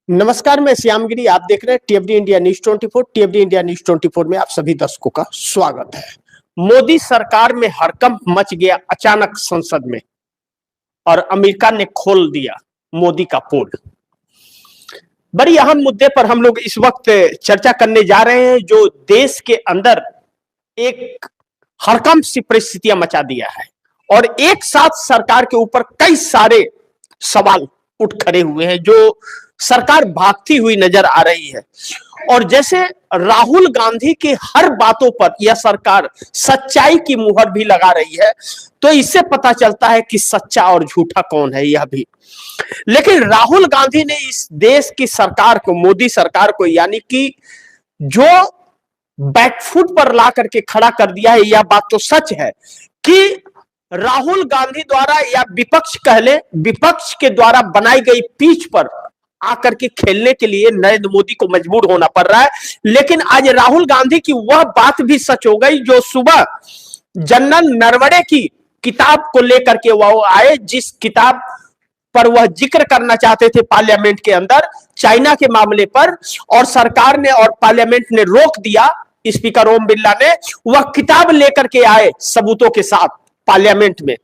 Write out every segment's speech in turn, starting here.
नमस्कार, मैं श्यामगिरी। आप देख रहे हैं टीएफडी इंडिया न्यूज 24। टीएफडी इंडिया न्यूज 24 में आप सभी दर्शकों का स्वागत है। मोदी सरकार में हड़कंप मच गया अचानक संसद में और अमेरिका ने खोल दिया मोदी का पोल। बड़ी अहम मुद्दे पर हम लोग इस वक्त चर्चा करने जा रहे हैं, जो देश के अंदर एक हड़कंप सी परिस्थितियां मचा दिया है और एक साथ सरकार के ऊपर कई सारे सवाल उठ खड़े हुए हैं, जो सरकार भागती हुई नजर आ रही है। और जैसे राहुल गांधी की हर बातों पर यह सरकार सच्चाई की मुहर भी लगा रही है, तो इससे पता चलता है कि सच्चा और झूठा कौन है यह भी। लेकिन राहुल गांधी ने इस देश की सरकार को, मोदी सरकार को, यानी कि जो बैकफुट पर ला करके खड़ा कर दिया है। यह बात तो सच है कि राहुल गांधी द्वारा या विपक्ष कह ले, विपक्ष के द्वारा बनाई गई पिच पर आकर के खेलने के लिए नरेंद्र मोदी को मजबूर होना पड़ रहा है। लेकिन आज राहुल गांधी की वह बात भी सच हो गई जो सुबह जनरल नरवणे की किताब को लेकर के वह आए, जिस किताब पर वह जिक्र करना चाहते थे पार्लियामेंट के अंदर चाइना के मामले पर, और सरकार ने और पार्लियामेंट ने रोक दिया। स्पीकर ओम बिरला ने वह किताब लेकर के आए सबूतों के साथ पार्लियामेंट में,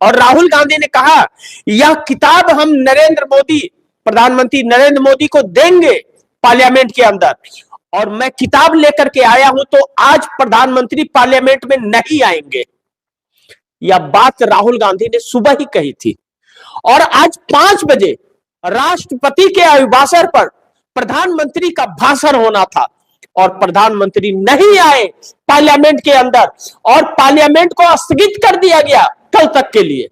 और राहुल गांधी ने कहा यह किताब हम नरेंद्र मोदी, प्रधानमंत्री नरेंद्र मोदी को देंगे पार्लियामेंट के अंदर, और मैं किताब लेकर के आया हूं तो आज प्रधानमंत्री पार्लियामेंट में नहीं आएंगे। यह बात राहुल गांधी ने सुबह ही कही थी, और आज 5 बजे राष्ट्रपति के अभिभाषण पर प्रधानमंत्री का भाषण होना था और प्रधानमंत्री नहीं आए पार्लियामेंट के अंदर, और पार्लियामेंट को स्थगित कर दिया गया कल तक के लिए।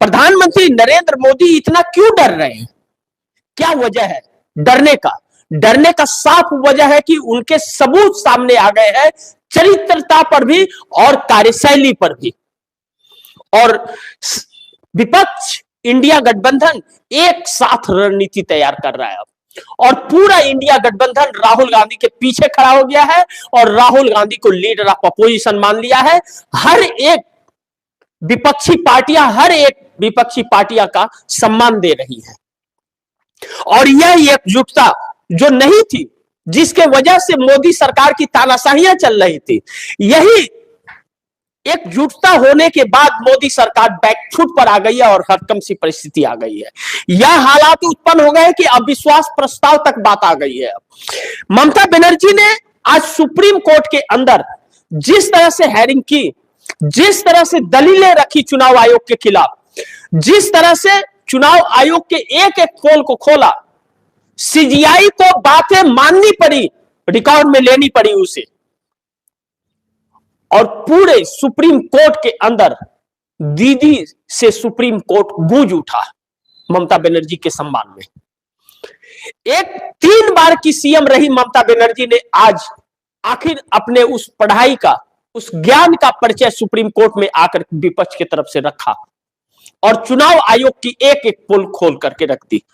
प्रधानमंत्री नरेंद्र मोदी इतना क्यों डर रहे हैं? क्या वजह है डरने का? डरने का साफ वजह है कि उनके सबूत सामने आ गए हैं, चरित्रता पर भी और कार्यशैली पर भी। और विपक्ष इंडिया गठबंधन एक साथ रणनीति तैयार कर रहा है अब, और पूरा इंडिया गठबंधन राहुल गांधी के पीछे खड़ा हो गया है और राहुल गांधी को लीडर ऑफ अपोजिशन मान लिया है। हर एक विपक्षी पार्टियां का सम्मान दे रही है, और यह एकजुटता जो नहीं थी, जिसके वजह से मोदी सरकार की तानाशाहियां चल रही थी, यही एकजुटता होने के बाद मोदी सरकार बैकफुट पर आ गई है और हड़कंप सी परिस्थिति आ गई है। यह हालात उत्पन्न हो गए कि अविश्वास प्रस्ताव तक बात आ गई है। ममता बनर्जी ने आज सुप्रीम कोर्ट के अंदर जिस तरह से हेयरिंग की, जिस तरह से दलीलें रखी चुनाव आयोग के खिलाफ, जिस तरह से चुनाव आयोग के एक एक पोल को खोला, सीजीआई को बातें माननी पड़ी, रिकॉर्ड में लेनी पड़ी उसे, और पूरे सुप्रीम कोर्ट के अंदर दीदी से सुप्रीम कोर्ट गूंज उठा ममता बनर्जी के सम्मान में। एक 3 बार की सीएम रही ममता बनर्जी ने आज आखिर अपने उस पढ़ाई का, उस ज्ञान का परिचय सुप्रीम कोर्ट में आकर विपक्ष की तरफ से रखा और चुनाव आयोग की एक एक पोल खोल करके रख दी।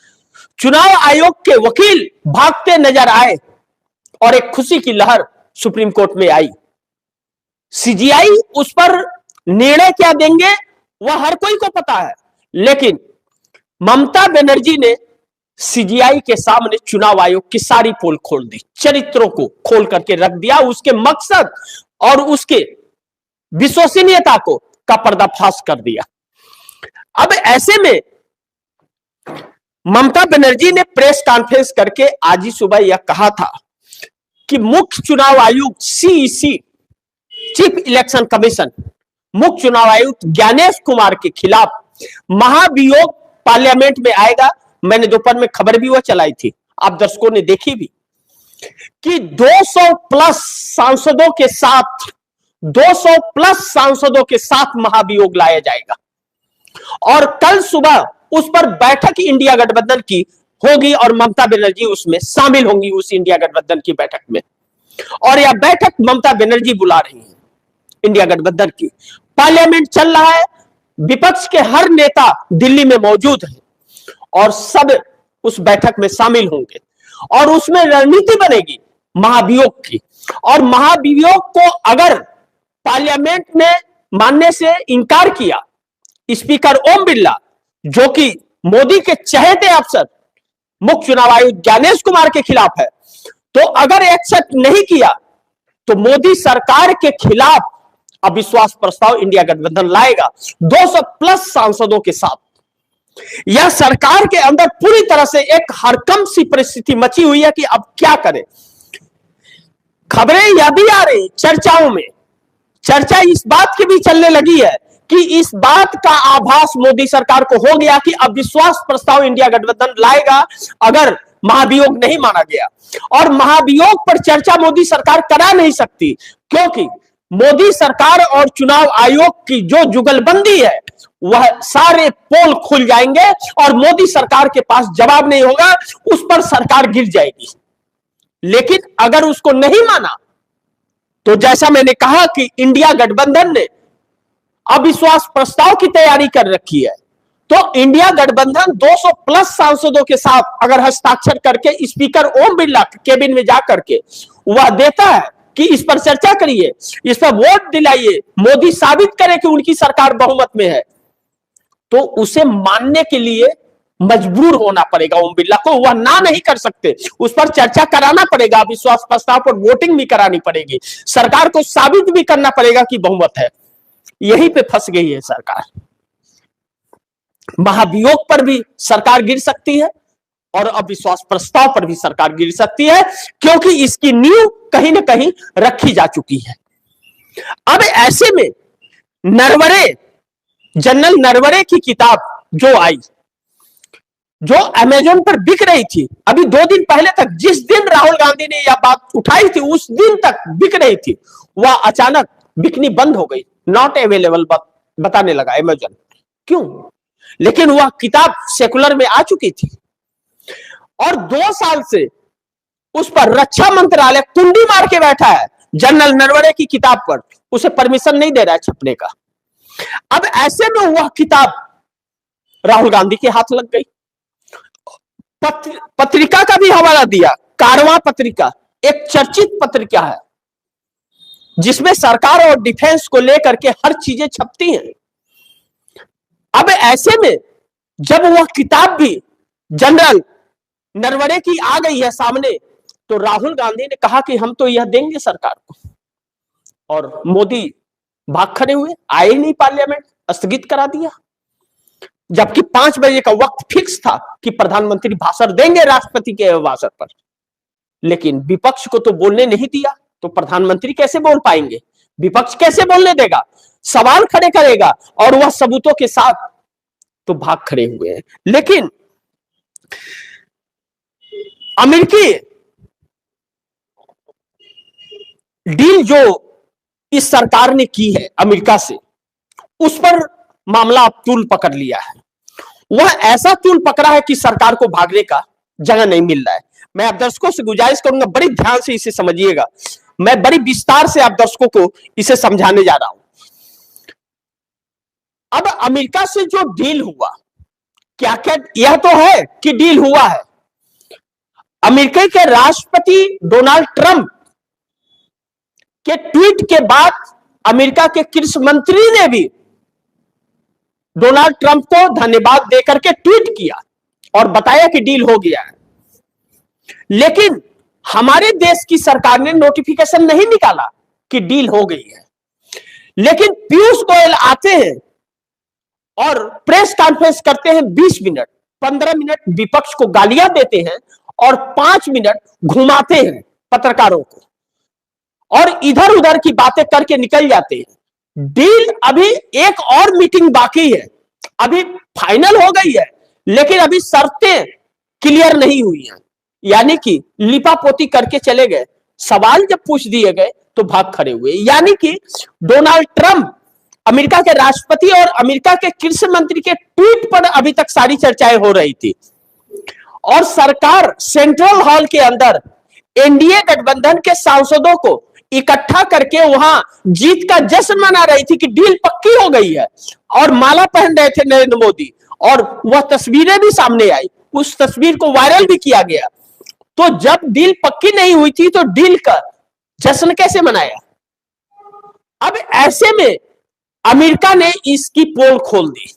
चुनाव आयोग के वकील भागते नजर आए और एक खुशी की लहर सुप्रीम कोर्ट में आई। सीजीआई उस पर निर्णय क्या देंगे वह हर कोई को पता है, लेकिन ममता बनर्जी ने सीजीआई के सामने चुनाव आयोग की सारी पोल खोल दी, चरित्रों को खोल करके रख दिया, उसके मकसद और उसके विश्वसनीयता को का पर्दाफाश कर दिया। अब ऐसे में ममता बनर्जी ने प्रेस कॉन्फ्रेंस करके आज ही सुबह यह कहा था कि मुख्य चुनाव आयुक्त सीईसी, चीफ इलेक्शन कमीशन, मुख्य चुनाव आयुक्त ज्ञानेश कुमार के खिलाफ महाभियोग पार्लियामेंट में आएगा। मैंने दोपहर में खबर भी वह चलाई थी, आप दर्शकों ने देखी भी, कि 200 प्लस सांसदों के साथ महाभियोग लाया जाएगा, और कल सुबह उस पर बैठक इंडिया गठबंधन की होगी और ममता बनर्जी उसमें शामिल होंगी, उस इंडिया गठबंधन की बैठक में। और यह बैठक ममता बनर्जी बुला रही है इंडिया गठबंधन की। पार्लियामेंट चल रहा है, विपक्ष के हर नेता दिल्ली में मौजूद है और सब उस बैठक में शामिल होंगे, और उसमें रणनीति बनेगी महाभियोग की। और महाभियोग को अगर पार्लियामेंट ने मानने से इनकार किया, स्पीकर ओम बिरला, जो कि मोदी के चहेते अफसर, मुख्य चुनाव आयुक्त ज्ञानेश कुमार के खिलाफ है। तो अगर एक्सेप्ट नहीं किया तो मोदी सरकार के खिलाफ अविश्वास प्रस्ताव इंडिया गठबंधन लाएगा 200 प्लस सांसदों के साथ। यह सरकार के अंदर पूरी तरह से एक हरकंप सी परिस्थिति मची हुई है कि अब क्या करें। खबरें यह भी आ रही, चर्चाओं में चर्चा इस बात की भी चलने लगी है कि इस बात का आभास मोदी सरकार को हो गया कि अविश्वास प्रस्ताव इंडिया गठबंधन लाएगा अगर महाभियोग नहीं माना गया। और महाभियोग पर चर्चा मोदी सरकार करा नहीं सकती, क्योंकि मोदी सरकार और चुनाव आयोग की जो जुगलबंदी है वह सारे पोल खुल जाएंगे और मोदी सरकार के पास जवाब नहीं होगा, उस पर सरकार गिर जाएगी। लेकिन अगर उसको नहीं माना तो जैसा मैंने कहा कि इंडिया गठबंधन ने अविश्वास प्रस्ताव की तैयारी कर रखी है, तो इंडिया गठबंधन 200 प्लस सांसदों के साथ अगर हस्ताक्षर करके स्पीकर ओम बिरला केबिन में जाकर के वह देता है कि इस पर चर्चा करिए, इस पर वोट दिलाइए, मोदी साबित करे कि उनकी सरकार बहुमत में है, तो उसे मानने के लिए मजबूर होना पड़ेगा ओम बिरला को। वह ना नहीं कर सकते, उस पर चर्चा कराना पड़ेगा, विश्वास प्रस्ताव पर वोटिंग भी करानी पड़ेगी, सरकार को साबित भी करना पड़ेगा कि बहुमत है। यहीं पे फंस गई है सरकार। महाभियोग पर भी सरकार गिर सकती है और अविश्वास प्रस्ताव पर भी सरकार गिर सकती है, क्योंकि इसकी नींव कहीं ना कहीं रखी जा चुकी है। अब ऐसे में नरवरे, जनरल नरवरे की किताब जो आई, जो अमेज़न पर बिक रही थी, अभी 2 दिन पहले तक, जिस दिन राहुल गांधी ने यह बात उठाई थी उस दिन तक बिक रही थी, वह अचानक बिकनी बंद हो गई, नॉट अवेलेबल बताने लगा अमेज़न। क्यों? लेकिन वह किताब सेकुलर में आ चुकी थी और 2 साल से उस पर रक्षा मंत्रालय कुंडी मार के बैठा है जनरल नरवरे की किताब पर, उसे परमिशन नहीं दे रहा है छपने का। अब ऐसे में वह किताब राहुल गांधी के हाथ लग गई। पत्रिका का भी हवाला दिया, कारवां पत्रिका एक चर्चित पत्रिका है जिसमें सरकार और डिफेंस को लेकर के हर चीजें छपती हैं। अब ऐसे में जब वह किताब भी जनरल नरवरे की आ गई है सामने, तो राहुल गांधी ने कहा कि हम तो यह देंगे सरकार को, और मोदी भाग खड़े हुए, आए ही नहीं, पार्लियामेंट स्थगित करा दिया, जबकि 5 बजे का वक्त फिक्स था कि प्रधानमंत्री भाषण देंगे राष्ट्रपति के अभिभाषण पर। लेकिन विपक्ष को तो बोलने नहीं दिया, तो प्रधानमंत्री कैसे बोल पाएंगे? विपक्ष कैसे बोलने देगा? सवाल खड़े करेगा, और वह सबूतों के साथ तो भाग खड़े हुए हैं। लेकिन अमेरिकी डील जो इस सरकार ने की है अमेरिका से, उस पर मामला अब तूल पकड़ लिया है। वह ऐसा तूल पकड़ा है कि सरकार को भागने का जगह नहीं मिल रहा है। मैं आप दर्शकों से गुजारिश करूंगा, बड़ी ध्यान से इसे समझिएगा, मैं बड़ी विस्तार से आप दर्शकों को इसे समझाने जा रहा हूं। अब अमेरिका से जो डील हुआ, क्या क्या यह तो है कि डील हुआ है। अमेरिका के राष्ट्रपति डोनाल्ड ट्रंप के ट्वीट के बाद अमेरिका के कृषि मंत्री ने भी डोनाल्ड ट्रंप को धन्यवाद देकर के ट्वीट किया और बताया कि डील हो गया है। लेकिन हमारे देश की सरकार ने नोटिफिकेशन नहीं निकाला कि डील हो गई है। लेकिन पीयूष गोयल आते हैं और प्रेस कॉन्फ्रेंस करते हैं 20 मिनट, 15 मिनट विपक्ष को गालियां देते हैं और 5 मिनट घुमाते हैं पत्रकारों को, और इधर उधर की बातें करके निकल जाते हैं। डील अभी एक और मीटिंग बाकी है, अभी फाइनल हो गई है, लेकिन अभी शर्तें क्लियर नहीं हुई हैं, यानी कि लिपापोती करके चले गए। सवाल जब पूछ दिए गए तो भाग खड़े हुए, यानी कि डोनाल्ड ट्रंप अमेरिका के राष्ट्रपति और अमेरिका के कृषि मंत्री के ट्वीट पर अभी तक सारी चर्चाएं हो रही थी, और सरकार सेंट्रल हॉल के अंदर एनडीए गठबंधन के सांसदों को इकट्ठा करके वहां जीत का जश्न मना रही थी कि डील पक्की हो गई है, और माला पहन रहे थे नरेंद्र मोदी, और वह तस्वीरें भी सामने आई, उस तस्वीर को वायरल भी किया गया। तो जब डील पक्की नहीं हुई थी तो डील का जश्न कैसे मनाया? अब ऐसे में अमेरिका ने इसकी पोल खोल दी।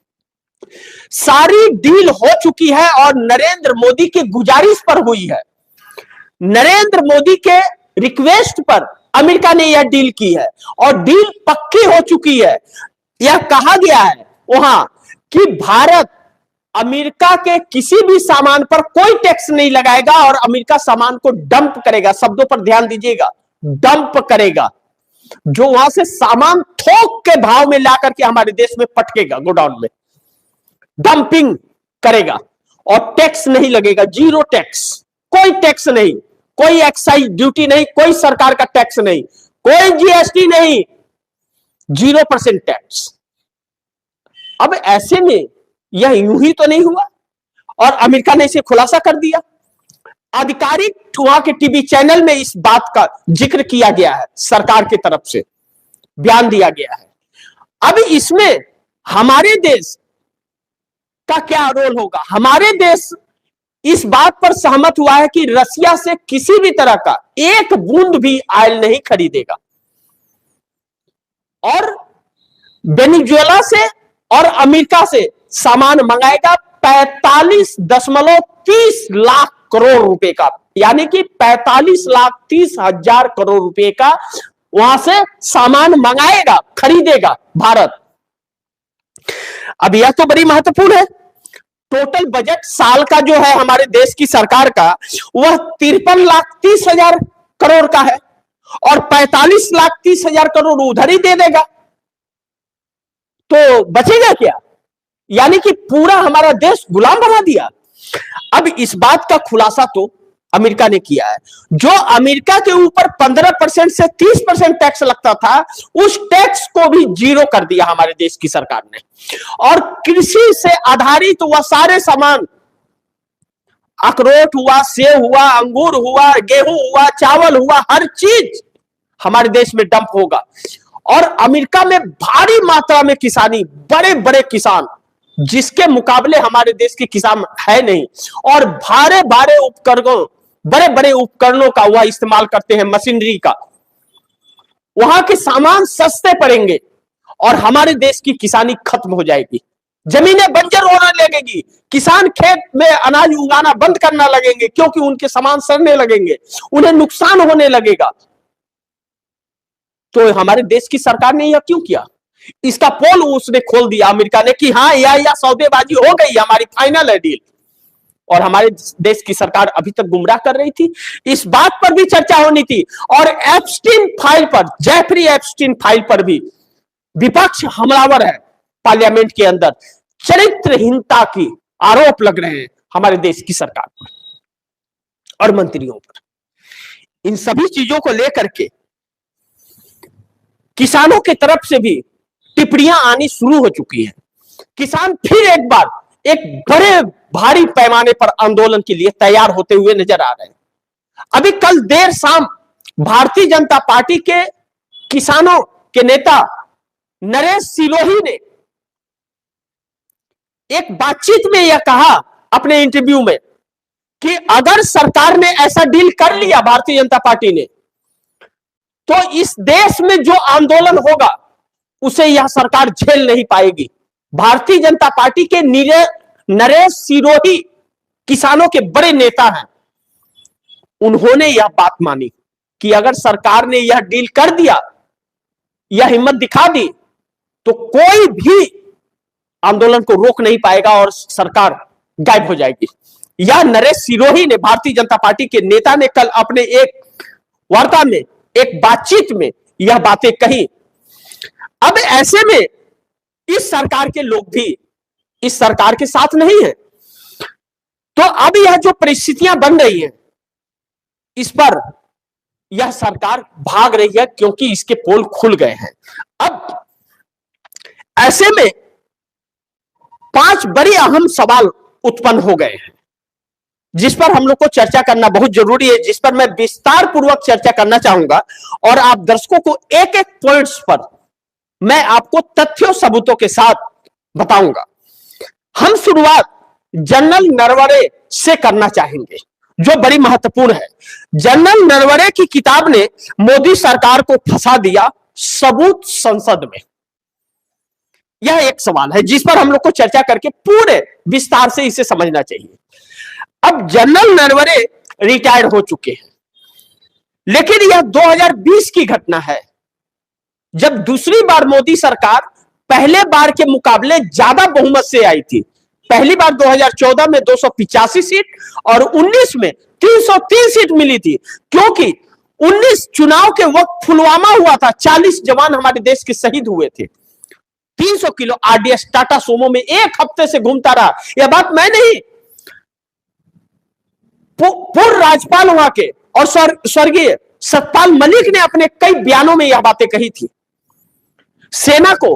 सारी डील हो चुकी है और नरेंद्र मोदी की गुजारिश पर हुई है। नरेंद्र मोदी के रिक्वेस्ट पर अमेरिका ने यह डील की है और डील पक्की हो चुकी है। यह कहा गया है वहां कि भारत अमेरिका के किसी भी सामान पर कोई टैक्स नहीं लगाएगा और अमेरिका सामान को डंप करेगा। शब्दों पर ध्यान दीजिएगा, डंप करेगा। जो वहां से सामान थोक के भाव में लाकर के हमारे देश में पटकेगा, गोडाउन में डंपिंग करेगा और टैक्स नहीं लगेगा, जीरो टैक्स, कोई टैक्स नहीं, कोई एक्साइज ड्यूटी नहीं, कोई सरकार का टैक्स नहीं, कोई जीएसटी नहीं, 0% टैक्स। अब ऐसे में यह यूं ही तो नहीं हुआ और अमेरिका ने इसे खुलासा कर दिया। आधिकारिक वहां के टीवी चैनल में इस बात का जिक्र किया गया है, सरकार की तरफ से बयान दिया गया है। अब इसमें हमारे देश का क्या रोल होगा? हमारे देश इस बात पर सहमत हुआ है कि रसिया से किसी भी तरह का एक बूंद भी ऑयल नहीं खरीदेगा और वेनेजुएला से और अमेरिका से सामान मंगाएगा 45.30 लाख करोड़ रुपए का, यानी कि 45,30,000 करोड़ रुपए का वहां से सामान मंगाएगा, खरीदेगा भारत। अब यह तो बड़ी महत्वपूर्ण है। टोटल बजट साल का जो है हमारे देश की सरकार का वह 53,30,000 करोड़ का है और 45,30,000 करोड़ उधर ही दे देगा, तो बचेगा क्या? यानी कि पूरा हमारा देश गुलाम बना दिया। अब इस बात का खुलासा तो अमेरिका ने किया है। जो अमेरिका के ऊपर 15% से 30% टैक्स लगता था, उस टैक्स को भी जीरो कर दिया हमारे देश की सरकार ने और कृषि से आधारित वह सारे सामान, अखरोट हुआ, सेब हुआ, अंगूर हुआ, गेहूं हुआ, चावल हुआ, हर चीज हमारे देश में डंप होगा। और अमेरिका में भारी मात्रा में किसानी, बड़े बड़े किसान जिसके मुकाबले हमारे देश के किसान है नहीं, और भारे भारे उपकरणों, बड़े बड़े उपकरणों का वह इस्तेमाल करते हैं, मशीनरी का। वहां के सामान सस्ते पड़ेंगे और हमारे देश की किसानी खत्म हो जाएगी, जमीनें बंजर होने लगेगी, किसान खेत में अनाज उगाना बंद करना लगेंगे क्योंकि उनके सामान सड़ने लगेंगे, उन्हें नुकसान होने लगेगा। तो हमारे देश की सरकार ने यह क्यों किया? इसका पोल उसने खोल दिया अमेरिका ने कि हाँ या सौदेबाजी हो गई, हमारी फाइनल है डील। और हमारे देश की सरकार अभी तक गुमराह कर रही थी। इस बात पर भी चर्चा होनी थी और एप्स्टीन फाइल पर, जेफरी एप्स्टीन फाइल पर भी विपक्ष हमलावर है पार्लियामेंट के अंदर। चरित्रहीनता की आरोप लग रहे हैं हमारे देश की सरकार पर और मंत्रियों पर। इन सभी चीजों को लेकर के किसानों की तरफ से भी टिप्पणियां आनी शुरू हो चुकी हैं। किसान फिर एक बार एक बड़े भारी पैमाने पर आंदोलन के लिए तैयार होते हुए नजर आ रहे हैं। अभी कल देर शाम भारतीय जनता पार्टी के किसानों के नेता नरेश सिरोही ने एक बातचीत में यह कहा अपने इंटरव्यू में कि अगर सरकार ने ऐसा डील कर लिया, भारतीय जनता पार्टी ने, तो इस देश में जो आंदोलन होगा उसे यह सरकार झेल नहीं पाएगी। भारतीय जनता पार्टी के नरेश सिरोही किसानों के बड़े नेता हैं, उन्होंने यह बात मानी कि अगर सरकार ने यह डील कर दिया, यह हिम्मत दिखा दी, तो कोई भी आंदोलन को रोक नहीं पाएगा और सरकार गायब हो जाएगी। यह नरेश सिरोही ने, भारतीय जनता पार्टी के नेता ने, कल अपने एक वार्ता में, एक बातचीत में यह बातें कही। अब ऐसे में इस सरकार के लोग भी इस सरकार के साथ नहीं है, तो अब यह जो परिस्थितियां बन रही हैं, इस पर यह सरकार भाग रही है क्योंकि इसके पोल खुल गए हैं। अब ऐसे में 5 बड़े अहम सवाल उत्पन्न हो गए हैं जिस पर हम लोग को चर्चा करना बहुत जरूरी है, जिस पर मैं विस्तार पूर्वक चर्चा करना चाहूंगा और आप दर्शकों को एक एक पॉइंट्स पर मैं आपको तथ्यों सबूतों के साथ बताऊंगा। हम शुरुआत जनरल नरवणे से करना चाहेंगे जो बड़ी महत्वपूर्ण है। जनरल नरवणे की किताब ने मोदी सरकार को फंसा दिया सबूत संसद में। यह एक सवाल है जिस पर हम लोग को चर्चा करके पूरे विस्तार से इसे समझना चाहिए। अब जनरल नरवणे रिटायर्ड हो चुके हैं, लेकिन यह 2020 की घटना है जब दूसरी बार मोदी सरकार पहले बार के मुकाबले ज्यादा बहुमत से आई थी। पहली बार 2014 में 285 सीट और 19 में 303 सीट मिली थी, क्योंकि 19 चुनाव के वक्त पुलवामा हुआ था, 40 जवान हमारे देश के शहीद हुए थे। 300 किलो आरडीएक्स टाटा सोमो में एक हफ्ते से घूमता रहा। यह बात मैं नहीं, पूर्व राज्यपाल वहां के और स्वर्गीय सतपाल मलिक ने अपने कई बयानों में यह बातें कही थी। सेना को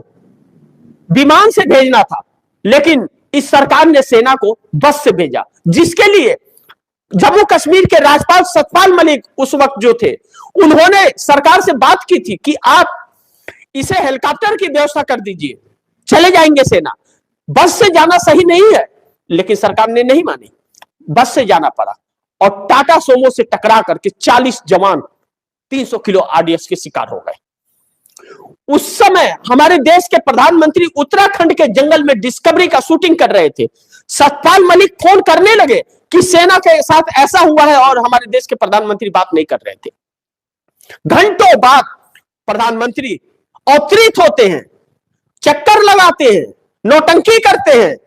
विमान से भेजना था, लेकिन इस सरकार ने सेना को बस से भेजा, जिसके लिए जम्मू कश्मीर के राज्यपाल सतपाल मलिक उस वक्त जो थे, उन्होंने सरकार से बात की थी कि आप इसे हेलीकॉप्टर की व्यवस्था कर दीजिए, चले जाएंगे सेना। बस से जाना सही नहीं है, लेकिन सरकार ने नहीं मानी, बस से जाना पड़ा और टाटा सोमो से टकरा करके 40 जवान 300 किलो आरडीएक्स के शिकार हो गए। उस समय हमारे देश के प्रधानमंत्री उत्तराखंड के जंगल में डिस्कवरी का शूटिंग कर रहे थे। सतपाल मलिक फोन करने लगे कि सेना के साथ ऐसा हुआ है, और हमारे देश के प्रधानमंत्री बात नहीं कर रहे थे। घंटों बाद प्रधानमंत्री अवतरित होते हैं, चक्कर लगाते हैं, नौटंकी करते हैं,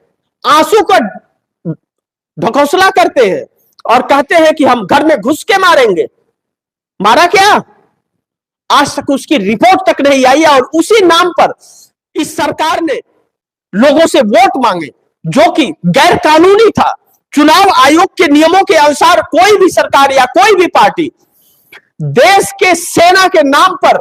आंसू का ढकोसला करते हैं और कहते हैं कि हम घर में घुस के मारेंगे। मारा क्या? आज तक उसकी रिपोर्ट तक नहीं आई, और उसी नाम पर इस सरकार ने लोगों से वोट मांगे, जो कि गैर कानूनी था। चुनाव आयोग के नियमों के अनुसार कोई भी सरकार या कोई भी पार्टी देश के सेना के नाम पर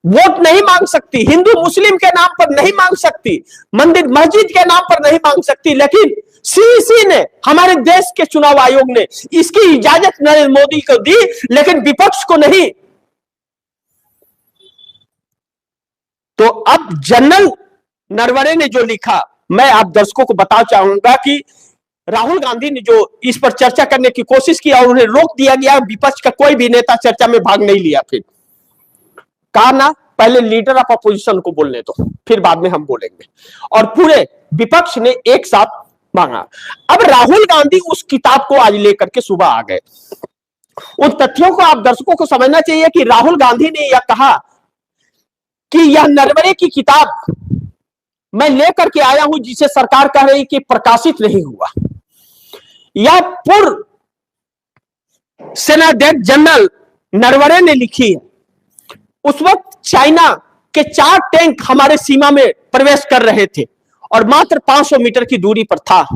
वोट नहीं मांग सकती, हिंदू मुस्लिम के नाम पर नहीं मांग सकती, मंदिर मस्जिद के नाम पर नहीं मांग सकती। लेकिन सीईसी ने, हमारे देश के चुनाव आयोग ने इसकी इजाजत नरेंद्र मोदी को दी, लेकिन विपक्ष को नहीं। तो अब जनरल नरवणे ने जो लिखा, मैं आप दर्शकों को बताना चाहूंगा कि राहुल गांधी ने जो इस पर चर्चा करने की कोशिश की और उन्हें रोक दिया गया, विपक्ष का कोई भी नेता चर्चा में भाग नहीं लिया। फिर कहा ना, पहले लीडर ऑफ अपोजिशन को बोलने दो, फिर बाद में हम बोलेंगे, और पूरे विपक्ष ने एक साथ मांगा। अब राहुल गांधी उस किताब को आज लेकर के सुबह आ गए। उन तथ्यों को आप दर्शकों को समझना चाहिए कि राहुल गांधी ने यह कहा कि यह नरवणे की किताब मैं लेकर के आया हूं, जिसे सरकार कह रही कि प्रकाशित नहीं हुआ। यह पूर्व सेनाध्यक्ष जनरल नरवणे ने लिखी है। उस वक्त चाइना के 4 टैंक हमारे सीमा में प्रवेश कर रहे थे और मात्र 500 मीटर की दूरी पर था।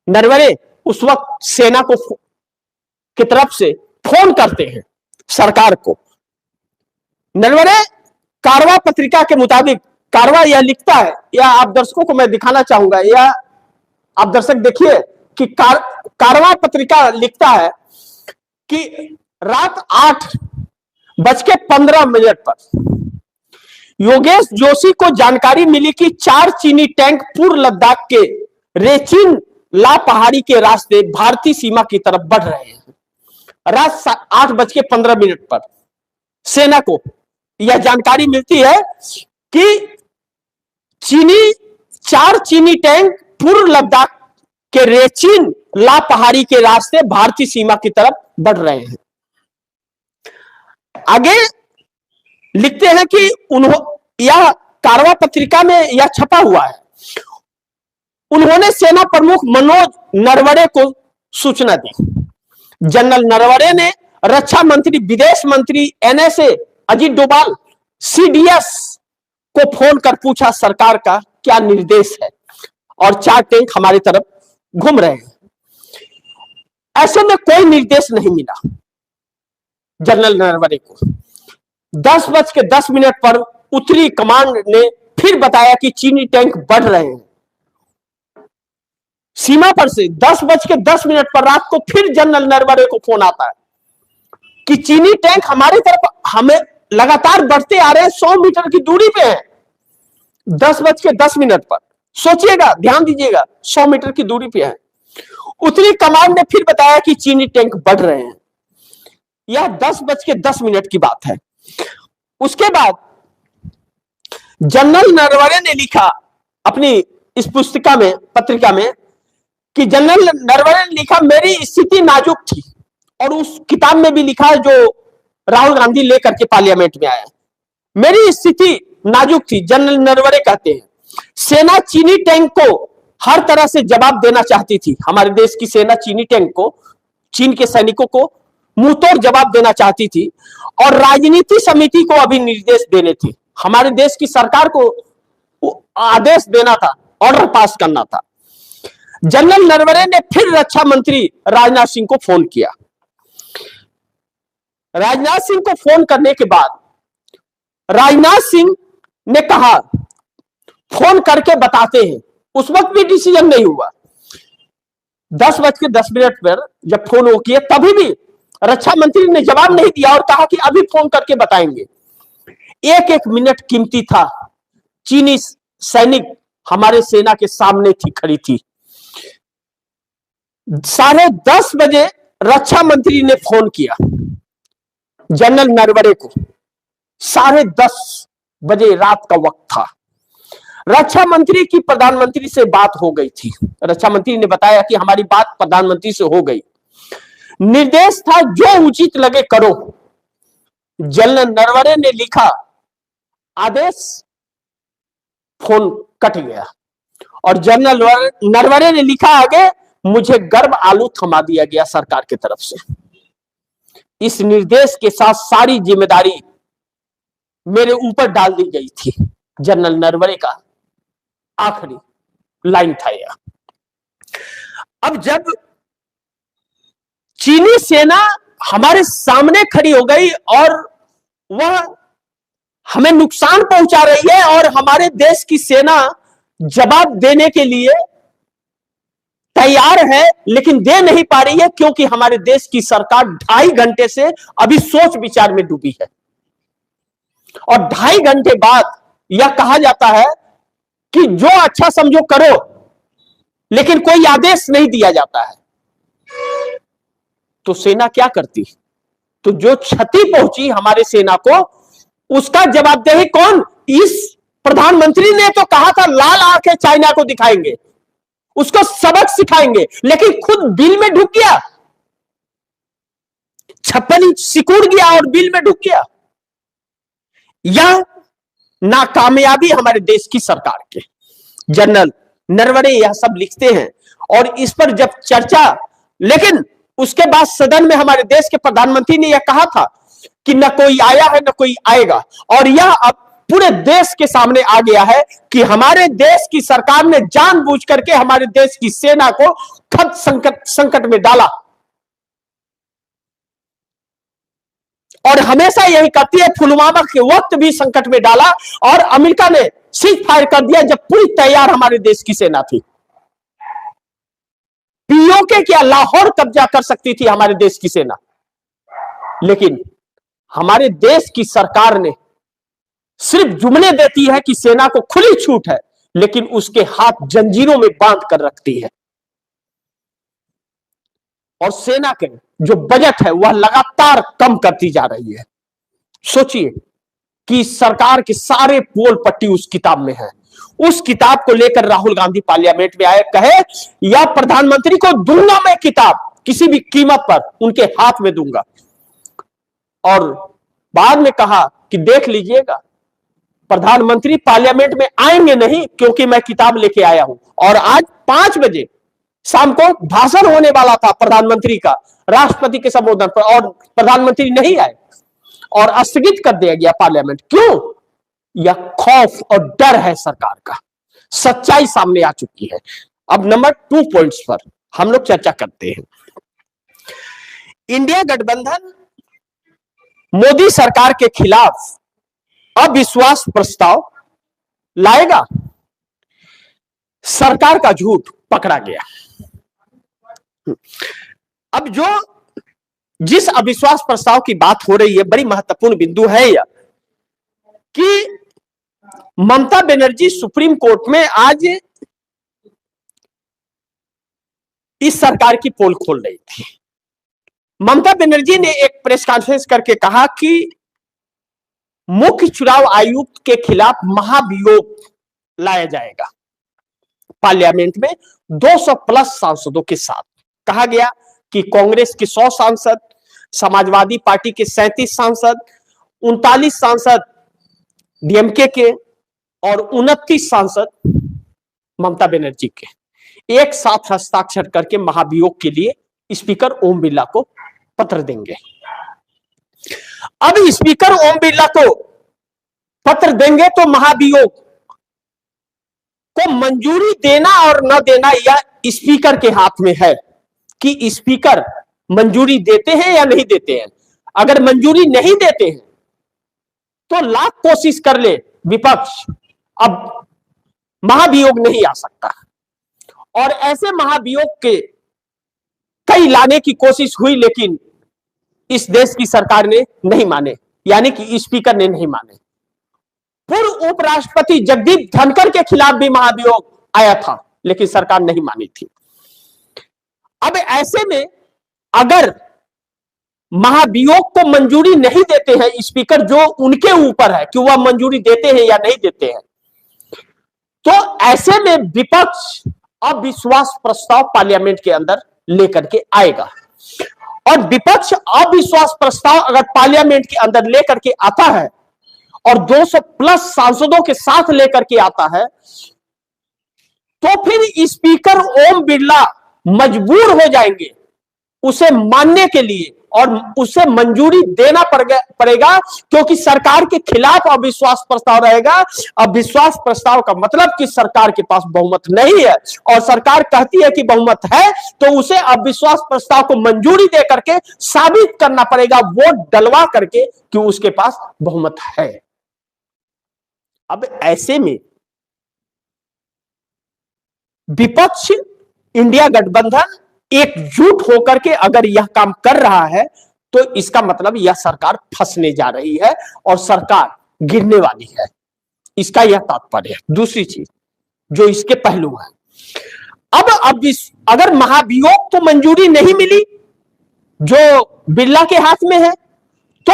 नरवणे उस वक्त सेना को की तरफ से फोन करते हैं सरकार को। नरवणे कारवा पत्रिका के मुताबिक, कारवा यह लिखता है, या आप दर्शकों को मैं दिखाना चाहूंगा, या आप दर्शक देखिए कि कारवा पत्रिका लिखता है कि रात 8:15 पर योगेश जोशी को जानकारी मिली कि 4 चीनी टैंक पूर्व लद्दाख के रेचिन ला पहाड़ी के रास्ते भारतीय सीमा की तरफ बढ़ रहे हैं। रात 8:15 पर सेना को यह जानकारी मिलती है कि 4 चीनी टैंक पूर्व लद्दाख के रेचिन ला पहाड़ी के रास्ते भारतीय सीमा की तरफ बढ़ रहे हैं। आगे लिखते हैं कि यह कारवा पत्रिका में यह छपा हुआ है। उन्होंने सेना प्रमुख मनोज नरवणे को सूचना दी। जनरल नरवणे ने रक्षा मंत्री, विदेश मंत्री, एनएसए अजीत डोभाल, सीडीएस को फोन कर पूछा सरकार का क्या निर्देश है, और 4 टैंक हमारी तरफ घूम रहे हैं। ऐसे में कोई निर्देश नहीं मिला जनरल नरवणे को। 10:10 पर उत्तरी कमांड ने फिर बताया कि चीनी टैंक बढ़ रहे हैं सीमा पर से। 10:10 पर रात को फिर जनरल नरवणे को फोन आता है कि चीनी टैंक हमारी तरफ हमें लगातार बढ़ते आ रहे हैं, 100 मीटर की दूरी पे है। 10:10 पर सोचिएगा, ध्यान दीजिएगा, 100 मीटर की दूरी पे है। उत्तरी कमांड ने फिर बताया कि चीनी टैंक बढ़ रहे हैं। यह 10:10 की बात है। उसके बाद जनरल नरवणे ने लिखा अपनी इस पुस्तिका में, पत्रिका में, कि जनरल नरवणे ने लिखा मेरी स्थिति नाजुक थी, और उस किताब में भी लिखा है जो राहुल गांधी लेकर के पार्लियामेंट में आया। मेरी स्थिति नाजुक थी, जनरल नरवणे कहते हैं। सेना चीनी टैंक को हर तरह से जवाब देना चाहती थी। हमारे देश की सेना चीनी टैंक को, चीन के सैनिकों को मुंहतोड़ जवाब देना चाहती थी, और राजनीति समिति को अभी निर्देश देने थे। हमारे देश की सरकार को आदेश देना था, ऑर्डर पास करना था। जनरल नरवणे ने फिर रक्षा मंत्री राजनाथ सिंह को फोन किया। राजनाथ सिंह को फोन करने के बाद राजनाथ सिंह ने कहा फोन करके बताते हैं। उस वक्त भी डिसीजन नहीं हुआ। 10:10 पर जब फोन वो किए तभी भी रक्षा मंत्री ने जवाब नहीं दिया और कहा कि अभी फोन करके बताएंगे। एक एक मिनट कीमती था। चीनी सैनिक हमारे सेना के सामने थी, खड़ी थी। 10:30 बजे रक्षा मंत्री ने फोन किया जनरल नरवणे को। 10:30 बजे रात का वक्त था। रक्षा मंत्री की प्रधानमंत्री से बात हो गई थी। रक्षा मंत्री ने बताया कि हमारी बात प्रधानमंत्री से हो गई। निर्देश था जो उचित लगे करो। जनरल नरवणे ने लिखा आदेश, फोन कट गया। और जनरल नरवणे ने लिखा आगे, मुझे गर्भ आलू थमा दिया गया सरकार की तरफ से। इस निर्देश के साथ सारी जिम्मेदारी मेरे ऊपर डाल दी गई थी। जनरल नरवणे का आखिरी लाइन था यह। अब जब चीनी सेना हमारे सामने खड़ी हो गई और वह हमें नुकसान पहुंचा रही है, और हमारे देश की सेना जवाब देने के लिए तैयार है लेकिन दे नहीं पा रही है, क्योंकि हमारे देश की सरकार 2.5 घंटे से अभी सोच विचार में डूबी है। और 2.5 घंटे बाद यह कहा जाता है कि जो अच्छा समझो करो, लेकिन कोई आदेश नहीं दिया जाता है। तो सेना क्या करती? तो जो क्षति पहुंची हमारे सेना को, उसका जवाबदेही कौन? इस प्रधानमंत्री ने तो कहा था लाल आंखें चाइना को दिखाएंगे, उसको सबक सिखाएंगे, लेकिन खुद बिल में ढुक गया। 56 इंच सिकुड़ गया और बिल में ढुक गया। यह नाकामयाबी हमारे देश की सरकार के। जनरल नरवणे यह सब लिखते हैं, और इस पर जब चर्चा, लेकिन उसके बाद सदन में हमारे देश के प्रधानमंत्री ने यह कहा था कि न कोई आया है न कोई आएगा। और यह अब पूरे देश के सामने आ गया है कि हमारे देश की सरकार ने जानबूझ करके हमारे देश की सेना को खत संकट में डाला, और हमेशा यही करती है। पुलवामा के वक्त भी संकट में डाला, और अमेरिका ने सीज फायर कर दिया जब पूरी तैयार हमारे देश की सेना थी। पीओके क्या लाहौर कब्जा कर सकती थी हमारे देश की सेना, लेकिन हमारे देश की सरकार ने सिर्फ जुमले देती है कि सेना को खुली छूट है, लेकिन उसके हाथ जंजीरों में बांध कर रखती है। और सेना के जो बजट है वह लगातार कम करती जा रही है। सोचिए कि सरकार के सारे पोल पट्टी उस किताब में है। उस किताब को लेकर राहुल गांधी पार्लियामेंट में आए, कहे या प्रधानमंत्री को दूंगा मैं किताब, किसी भी कीमत पर उनके हाथ में दूंगा। और बाद में कहा कि देख लीजिएगा, प्रधानमंत्री पार्लियामेंट में आएंगे नहीं, क्योंकि मैं किताब लेके आया हूं। और आज 5 बजे शाम को भाषण होने वाला था प्रधानमंत्री का राष्ट्रपति के संबोधन पर, और प्रधानमंत्री नहीं आए और स्थगित कर दिया गया पार्लियामेंट। क्यों? यह खौफ और डर है सरकार का। सच्चाई सामने आ चुकी है। अब नंबर 2 पॉइंट्स पर हम लोग चर्चा करते हैं। इंडिया गठबंधन मोदी सरकार के खिलाफ अविश्वास प्रस्ताव लाएगा। सरकार का झूठ पकड़ा गया। अब जिस अविश्वास प्रस्ताव की बात हो रही है, बड़ी महत्वपूर्ण बिंदु है यह कि ममता बनर्जी सुप्रीम कोर्ट में आज इस सरकार की पोल खोल रही थी। ममता बनर्जी ने एक प्रेस कॉन्फ्रेंस करके कहा कि मुख्य चुनाव आयुक्त के खिलाफ महाभियोग लाया जाएगा। पार्लियामेंट में 200 प्लस सांसदों के साथ कहा गया कि कांग्रेस के 100 सांसद, समाजवादी पार्टी के 37 सांसद, 39 सांसद डीएमके के और 29 सांसद ममता बनर्जी के एक साथ हस्ताक्षर करके महाभियोग के लिए स्पीकर ओम बिरला को पत्र देंगे। अब स्पीकर ओम बिरला को पत्र देंगे तो महाभियोग को मंजूरी देना और न देना यह स्पीकर के हाथ में है कि स्पीकर मंजूरी देते हैं या नहीं देते हैं। अगर मंजूरी नहीं देते हैं तो लाख कोशिश कर ले विपक्ष, अब महाभियोग नहीं आ सकता। और ऐसे महाभियोग के कई लाने की कोशिश हुई, लेकिन इस देश की सरकार ने नहीं माने, यानी कि स्पीकर ने नहीं माने। पूर्व उपराष्ट्रपति जगदीप धनखड़ के खिलाफ भी महाभियोग आया था, लेकिन सरकार नहीं मानी थी। अब ऐसे में अगर महाभियोग को मंजूरी नहीं देते हैं स्पीकर, जो उनके ऊपर है कि वह मंजूरी देते हैं या नहीं देते हैं, तो ऐसे में विपक्ष अविश्वास प्रस्ताव पार्लियामेंट के अंदर लेकर के आएगा। और विपक्ष अविश्वास प्रस्ताव अगर पार्लियामेंट के अंदर लेकर के आता है और 200 प्लस सांसदों के साथ लेकर के आता है, तो फिर स्पीकर ओम बिरला मजबूर हो जाएंगे उसे मानने के लिए और उसे मंजूरी देना पड़ेगा, क्योंकि सरकार के खिलाफ अविश्वास प्रस्ताव रहेगा। अविश्वास प्रस्ताव का मतलब कि सरकार के पास बहुमत नहीं है, और सरकार कहती है कि बहुमत है तो उसे अविश्वास प्रस्ताव को मंजूरी दे करके साबित करना पड़ेगा, वोट डलवा करके कि उसके पास बहुमत है। अब ऐसे में विपक्ष इंडिया गठबंधन एकजुट होकर के अगर यह काम कर रहा है तो इसका मतलब यह सरकार फंसने जा रही है और सरकार गिरने वाली है, इसका यह तात्पर्य है। दूसरी चीज जो इसके पहलू है, अब अगर महाभियोग को मंजूरी नहीं मिली जो बिरला के हाथ में है, तो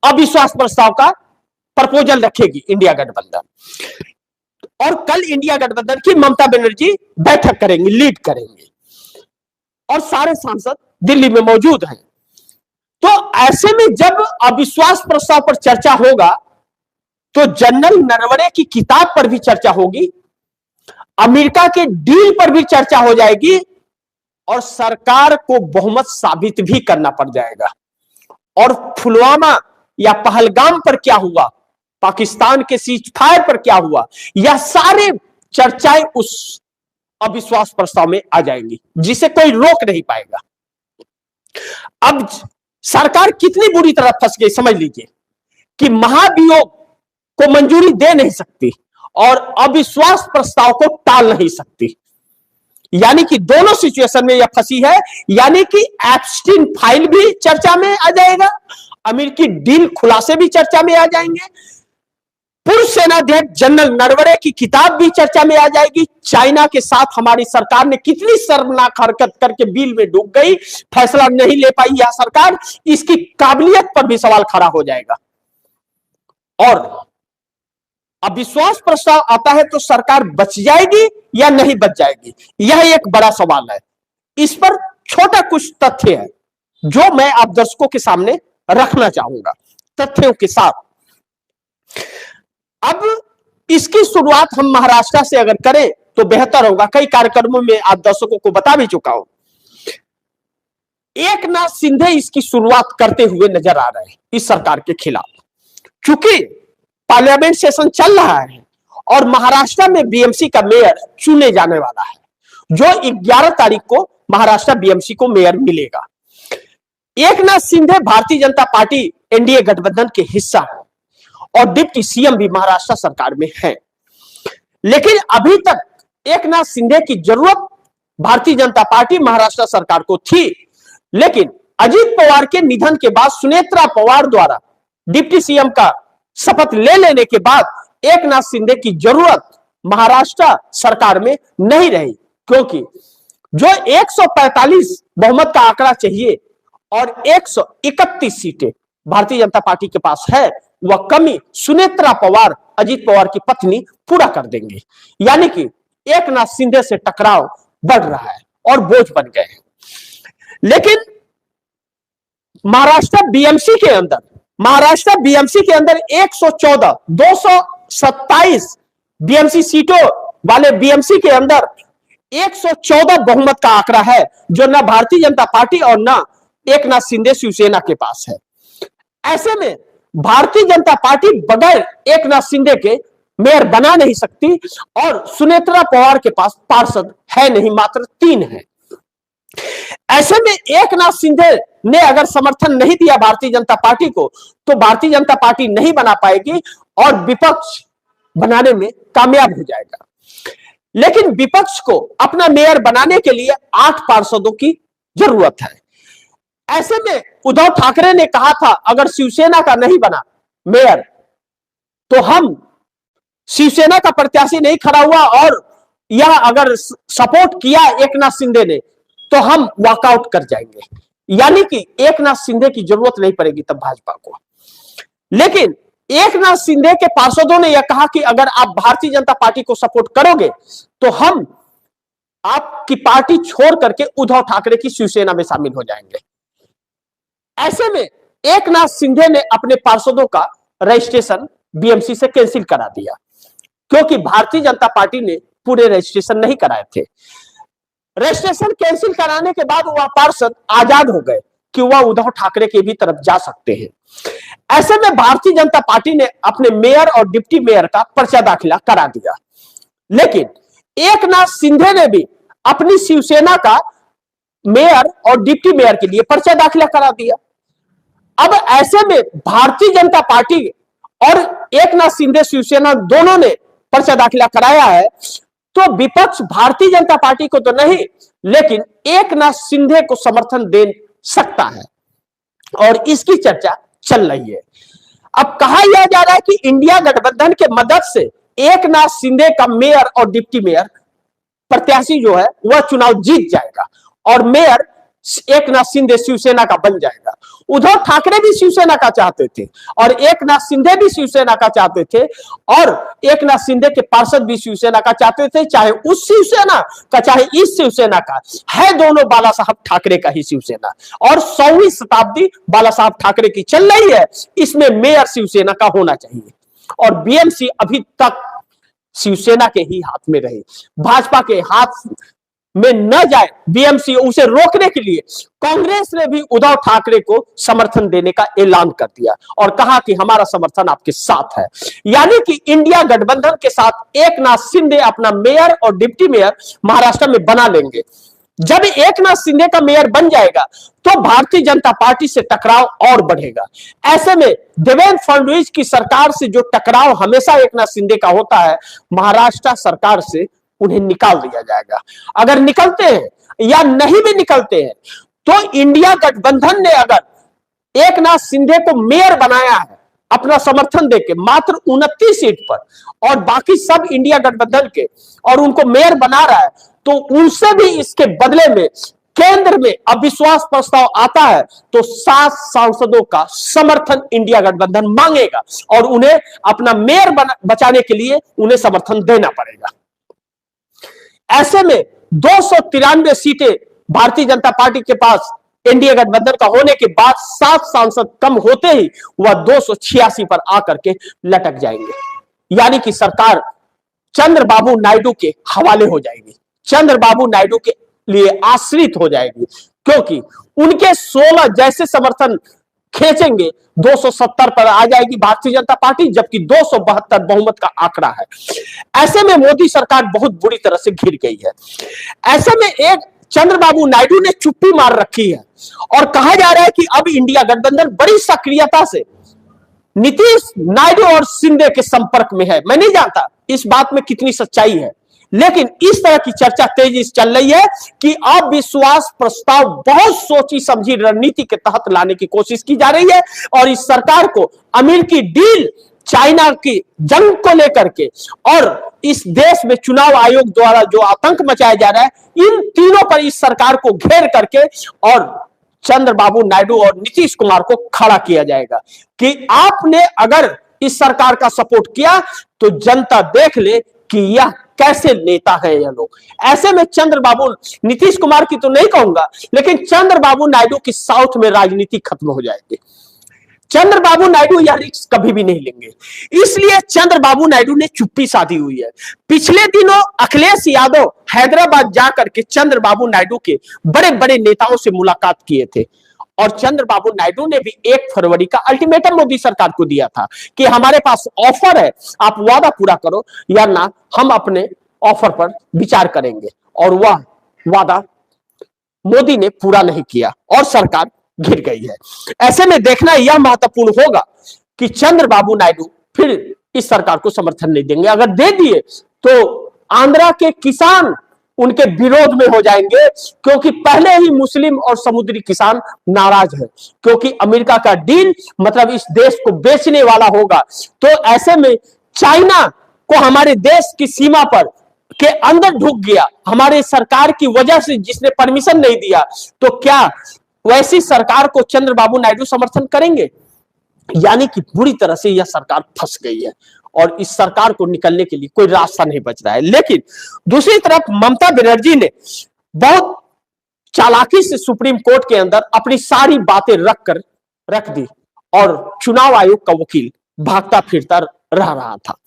अविश्वास प्रस्ताव का प्रपोजल रखेगी इंडिया गठबंधन, और कल इंडिया गठबंधन की ममता बनर्जी बैठक करेंगी, लीड करेंगे, और सारे सांसद दिल्ली में मौजूद हैं। तो ऐसे में जब अविश्वास प्रस्ताव पर चर्चा होगा तो जनरल नरवणे की किताब पर भी चर्चा होगी, अमेरिका के डील पर भी चर्चा हो जाएगी, और सरकार को बहुमत साबित भी करना पड़ जाएगा। और पुलवामा या पहलगाम पर क्या हुआ, पाकिस्तान के सीज फायर पर क्या हुआ, यह सारे चर्चाएं उस अविश्वास प्रस्ताव में आ जाएंगी, जिसे कोई रोक नहीं पाएगा। अब सरकार कितनी बुरी तरह फंस गई समझ लीजिए कि महाभियोग को मंजूरी दे नहीं सकती और अविश्वास प्रस्ताव को टाल नहीं सकती, यानी कि दोनों सिचुएशन में यह फंसी है। यानी कि एप्स्टीन फाइल भी चर्चा में आ जाएगा, अमेरिकी डील खुलासे भी चर्चा में आ जाएंगे, पूर्व सेनाध्यक्ष जनरल नरवणे की किताब भी चर्चा में आ जाएगी, चाइना के साथ हमारी सरकार ने कितनी शर्मनाक हरकत करके बिल में डूब गई, फैसला नहीं ले पाई यह सरकार, इसकी काबिलियत पर भी सवाल खड़ा हो जाएगा। और अविश्वास प्रस्ताव आता है तो सरकार बच जाएगी या नहीं बच जाएगी, यह एक बड़ा सवाल है। इस पर छोटा कुछ तथ्य है जो मैं आप दर्शकों के सामने रखना चाहूंगा तथ्यों के साथ। अब इसकी शुरुआत हम महाराष्ट्र से अगर करें तो बेहतर होगा, कई कार्यक्रमों में आप दर्शकों को बता भी चुका हूं। एकनाथ शिंदे इसकी शुरुआत करते हुए नजर आ रहे हैं इस सरकार के खिलाफ, क्योंकि पार्लियामेंट सेशन चल रहा है और महाराष्ट्र में बीएमसी का मेयर चुने जाने वाला है, जो 11 तारीख को महाराष्ट्र बीएमसी को मेयर मिलेगा। एकनाथ शिंदे भारतीय जनता पार्टी एनडीए गठबंधन के हिस्सा है और डिप्टी सीएम भी महाराष्ट्र सरकार में है, लेकिन अभी तक एकनाथ शिंदे की जरूरत भारतीय जनता पार्टी महाराष्ट्र सरकार को थी, लेकिन अजीत पवार के निधन के बाद सुनेत्रा पवार द्वारा डिप्टी सीएम का शपथ ले लेने के बाद एकनाथ शिंदे की जरूरत महाराष्ट्र सरकार में नहीं रही, क्योंकि जो 145 बहुमत का आंकड़ा चाहिए और 131 सीटें भारतीय जनता पार्टी के पास है, वह कमी सुनेत्रा पवार, अजीत पवार की पत्नी, पूरा कर देंगे। यानी कि एकनाथ शिंदे से टकराव बढ़ रहा है और बोझ बन गए हैं। लेकिन महाराष्ट्र बीएमसी के अंदर 114 227 बीएमसी सीटों वाले बीएमसी के अंदर 114 बहुमत का आंकड़ा है, जो न भारतीय जनता पार्टी और न एकनाथ शिंदे शिवसेना के पास है। ऐसे में भारतीय जनता पार्टी बगैर एकनाथ शिंदे के मेयर बना नहीं सकती और सुनेत्रा पवार के पास पार्षद है नहीं, मात्र 3 है। ऐसे में एकनाथ शिंदे ने अगर समर्थन नहीं दिया भारतीय जनता पार्टी को, तो भारतीय जनता पार्टी नहीं बना पाएगी और विपक्ष बनाने में कामयाब हो जाएगा। लेकिन विपक्ष को अपना मेयर बनाने के लिए 8 पार्षदों की जरूरत है। ऐसे में उद्धव ठाकरे ने कहा था, अगर शिवसेना का नहीं बना मेयर तो हम, शिवसेना का प्रत्याशी नहीं खड़ा हुआ और यह अगर सपोर्ट किया एकनाथ शिंदे ने, तो हम वॉकआउट कर जाएंगे। यानी कि एकनाथ शिंदे की जरूरत नहीं पड़ेगी तब भाजपा को। लेकिन एकनाथ शिंदे के पार्षदों ने यह कहा कि अगर आप भारतीय जनता पार्टी को सपोर्ट करोगे तो हम आपकी पार्टी छोड़ करके उद्धव ठाकरे की शिवसेना में शामिल हो जाएंगे। ऐसे में एकनाथ शिंदे ने अपने पार्षदों का रजिस्ट्रेशन बीएमसी से कैंसिल करा दिया, क्योंकि भारतीय जनता पार्टी ने पूरे रजिस्ट्रेशन नहीं कराए थे। रजिस्ट्रेशन कैंसिल कराने के बाद वह पार्षद आजाद हो गए कि वह उद्धव ठाकरे के भी तरफ जा सकते हैं। ऐसे में भारतीय जनता पार्टी ने अपने मेयर और डिप्टी मेयर का पर्चा दाखिला करा दिया। लेकिन एकनाथ शिंदे ने भी अपनी शिवसेना का मेयर और डिप्टी मेयर के लिए पर्चा दाखिला करा दिया। अब ऐसे में भारतीय जनता पार्टी और एकनाथ शिंदे शिवसेना दोनों ने पर्चा दाखिला कराया है, तो विपक्ष भारतीय जनता पार्टी को तो नहीं, लेकिन एकनाथ शिंदे को समर्थन दे सकता है और इसकी चर्चा चल रही है। अब कहा यह जा रहा है कि इंडिया गठबंधन के मदद से एकनाथ शिंदे का मेयर और डिप्टी मेयर प्रत्याशी जो है वह चुनाव जीत जाएगा और मेयर एकनाथ शिंदे शिवसेना का बन जाएगा। उद्धव ठाकरे भी शिवसेना का चाहते थे और एकनाथ शिंदे भी शिवसेना का चाहते थे और एकनाथ शिंदे के पार्षद भी शिवसेना का चाहते थे, चाहे उस शिवसेना का चाहे इस शिवसेना का है, दोनों बाला साहब ठाकरे का ही शिवसेना। और 100वीं शताब्दी बाला साहब ठाकरे की चल रही है, इसमें मेयर शिवसेना का होना चाहिए और बीएमसी अभी तक शिवसेना के ही हाथ में रहे, भाजपा के हाथ में न जाए बीएमसी, उसे रोकने के लिए कांग्रेस ने भी उद्धव ठाकरे को समर्थन देने का ऐलान कर दिया और कहा कि हमारा समर्थन आपके साथ है। यानी कि इंडिया गठबंधन के साथ एकनाथ शिंदे अपना मेयर और डिप्टी मेयर महाराष्ट्र में बना लेंगे। जब एकनाथ शिंदे का मेयर बन जाएगा तो भारतीय जनता पार्टी से टकराव और बढ़ेगा। ऐसे में देवेंद्र फडणवीस की सरकार से जो टकराव हमेशा एकनाथ शिंदे का होता है, महाराष्ट्र सरकार से उन्हें निकाल दिया जाएगा। अगर निकलते हैं या नहीं भी निकलते हैं तो इंडिया गठबंधन ने अगर एकनाथ शिंदे को मेयर बनाया है अपना समर्थन देके मात्र 29 सीट पर और बाकी सब इंडिया गठबंधन के, और उनको मेयर बना रहा है, तो उनसे भी इसके बदले में केंद्र में अविश्वास प्रस्ताव आता है तो 7 सांसदों का समर्थन इंडिया गठबंधन मांगेगा और उन्हें अपना मेयर बचाने के लिए उन्हें समर्थन देना पड़ेगा। ऐसे में 293 सीटें भारतीय जनता पार्टी के पास एनडीए गठबंधन का होने के बाद 7 सांसद कम होते ही वह 286 पर आकर के लटक जाएंगे। यानी कि सरकार चंद्रबाबू नायडू के हवाले हो जाएगी, चंद्रबाबू नायडू के लिए आश्रित हो जाएगी, क्योंकि उनके 16 जैसे समर्थन खींचेंगे 270 पर आ जाएगी भारतीय जनता पार्टी, जबकि 272 बहुमत का आंकड़ा है। ऐसे में मोदी सरकार बहुत बुरी तरह से घिर गई है। ऐसे में एक चंद्रबाबू नायडू ने चुप्पी मार रखी है और कहा जा रहा है कि अब इंडिया गठबंधन बड़ी सक्रियता से नीतीश, नायडू और शिंदे के संपर्क में है। मैं नहीं जानता इस बात में कितनी सच्चाई है, लेकिन इस तरह की चर्चा तेजी से चल रही है कि अविश्वास प्रस्ताव बहुत सोची समझी रणनीति के तहत लाने की कोशिश की जा रही है और इस सरकार को अमेरिकी डील, चाइना की जंग को लेकर के और इस देश में चुनाव आयोग द्वारा जो आतंक मचाया जा रहा है, इन तीनों पर इस सरकार को घेर करके और चंद्रबाबू नायडू और नीतीश कुमार को खड़ा किया जाएगा कि आपने अगर इस सरकार का सपोर्ट किया तो जनता देख ले कि यह कैसे नेता है यह लोग। ऐसे में चंद्रबाबू, नीतीश कुमार की तो नहीं कहूंगा, लेकिन चंद्रबाबू नायडू की साउथ में राजनीति खत्म हो जाएगी। चंद्रबाबू नायडू यह रिस्क कभी भी नहीं लेंगे, इसलिए चंद्रबाबू नायडू ने चुप्पी साधी हुई है। पिछले दिनों अखिलेश यादव हैदराबाद जाकर के चंद्रबाबू नायडू के बड़े बड़े नेताओं से मुलाकात किए थे और चंद्रबाबू नायडू ने भी 1 फरवरी का अल्टीमेटम मोदी सरकार को दिया था कि हमारे पास ऑफर है, आप वादा पूरा करो या ना हम अपने ऑफर पर विचार करेंगे। और वह वादा मोदी ने पूरा नहीं किया और सरकार गिर गई है। ऐसे में देखना यह महत्वपूर्ण होगा कि चंद्रबाबू नायडू फिर इस सरकार को समर्थन नहीं देंगे। अगर दे दिए तो आंध्रा के किसान उनके विरोध में हो जाएंगे, क्योंकि पहले ही मुस्लिम और समुद्री किसान नाराज है, क्योंकि अमेरिका का डील मतलब इस देश को बेचने वाला होगा। तो ऐसे में चाइना को हमारे देश की सीमा पर के अंदर ढुक गया हमारे सरकार की वजह से, जिसने परमिशन नहीं दिया, तो क्या वैसी सरकार को चंद्रबाबू नायडू समर्थन करेंगे? यानी कि बुरी तरह से यह सरकार फंस गई है और इस सरकार को निकलने के लिए कोई रास्ता नहीं बच रहा है। लेकिन दूसरी तरफ ममता बनर्जी ने बहुत चालाकी से सुप्रीम कोर्ट के अंदर अपनी सारी बातें रख दी और चुनाव आयोग का वकील भागता फिरता रह रहा था।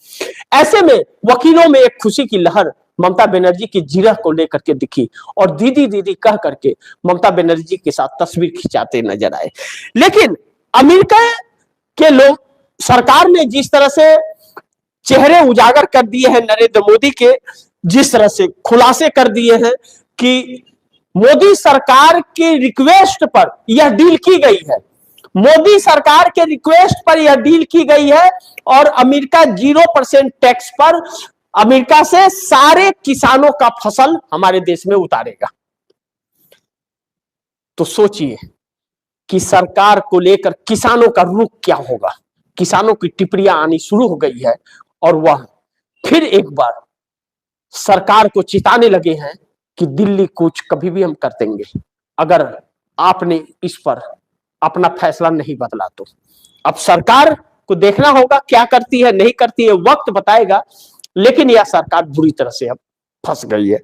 ऐसे में वकीलों में एक खुशी की लहर ममता बनर्जी की जिरह को लेकर के दिखी और दीदी दीदी कह करके ममता बनर्जी के साथ तस्वीर खिंचाते नजर आए। लेकिन अमेरिका के लोग, सरकार ने जिस तरह से चेहरे उजागर कर दिए हैं नरेंद्र मोदी के, जिस तरह से खुलासे कर दिए हैं कि मोदी सरकार की रिक्वेस्ट पर यह डील की गई है, मोदी सरकार के रिक्वेस्ट पर यह डील की गई है और अमेरिका 0% टैक्स पर अमेरिका से सारे किसानों का फसल हमारे देश में उतारेगा। तो सोचिए कि सरकार को लेकर किसानों का रुख क्या होगा। किसानों की टिप्पणियां आनी शुरू हो गई है और वह फिर एक बार सरकार को चिताने लगे हैं कि दिल्ली कूच कभी भी हम कर देंगे अगर आपने इस पर अपना फैसला नहीं बदला तो। अब सरकार को देखना होगा क्या करती है नहीं करती है, वक्त बताएगा। लेकिन यह सरकार बुरी तरह से अब फंस गई है।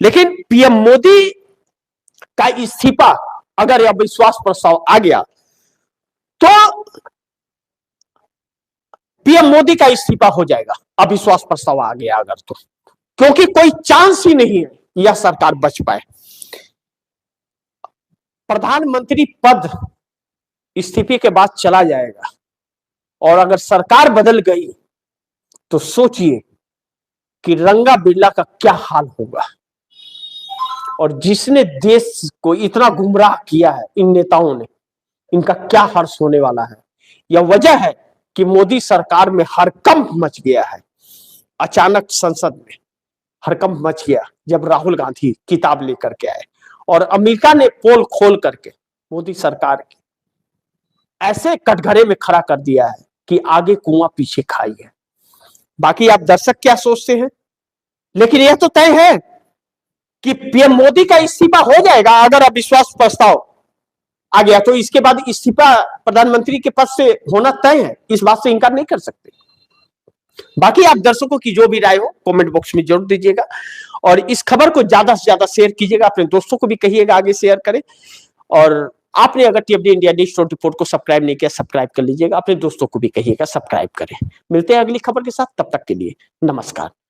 लेकिन पीएम मोदी का इस्तीफा अगर यह विश्वास प्रस्ताव आ गया तो पीएम मोदी का इस्तीफा हो जाएगा। अविश्वास प्रस्ताव आ गया अगर तो, क्योंकि कोई चांस ही नहीं है यह सरकार बच पाए। प्रधानमंत्री पद इस्तीफे के बाद चला जाएगा और अगर सरकार बदल गई तो सोचिए कि रंगा बिरला का क्या हाल होगा। और जिसने देश को इतना गुमराह किया है इन नेताओं ने, इनका क्या हर्ष होने वाला है। यह वजह है कि मोदी सरकार में हड़कंप मच गया है। अचानक संसद में हड़कंप मच गया जब राहुल गांधी किताब लेकर के आए और अमेरिका ने पोल खोल करके मोदी सरकार की ऐसे कटघरे में खड़ा कर दिया है कि आगे कुआं पीछे खाई है। बाकी आप दर्शक क्या सोचते हैं, लेकिन यह तो तय है कि पीएम मोदी का इस्तीफा हो जाएगा। अगर अविश्वास प्रस्ताव आ गया तो इसके बाद इस्तीफा प्रधानमंत्री के पद से होना तय है, इस बात से इनकार नहीं कर सकते। बाकी आप दर्शकों की जो भी राय हो कमेंट बॉक्स में जरूर दीजिएगा और इस खबर को ज्यादा से ज्यादा शेयर कीजिएगा, अपने दोस्तों को भी कहिएगा आगे शेयर करें। और आपने अगर टीएफडी इंडिया न्यूज़ 24 को सब्सक्राइब नहीं किया सब्सक्राइब कर लीजिएगा, अपने दोस्तों को भी कहिएगा सब्सक्राइब करें। मिलते हैं अगली खबर के साथ, तब तक के लिए नमस्कार।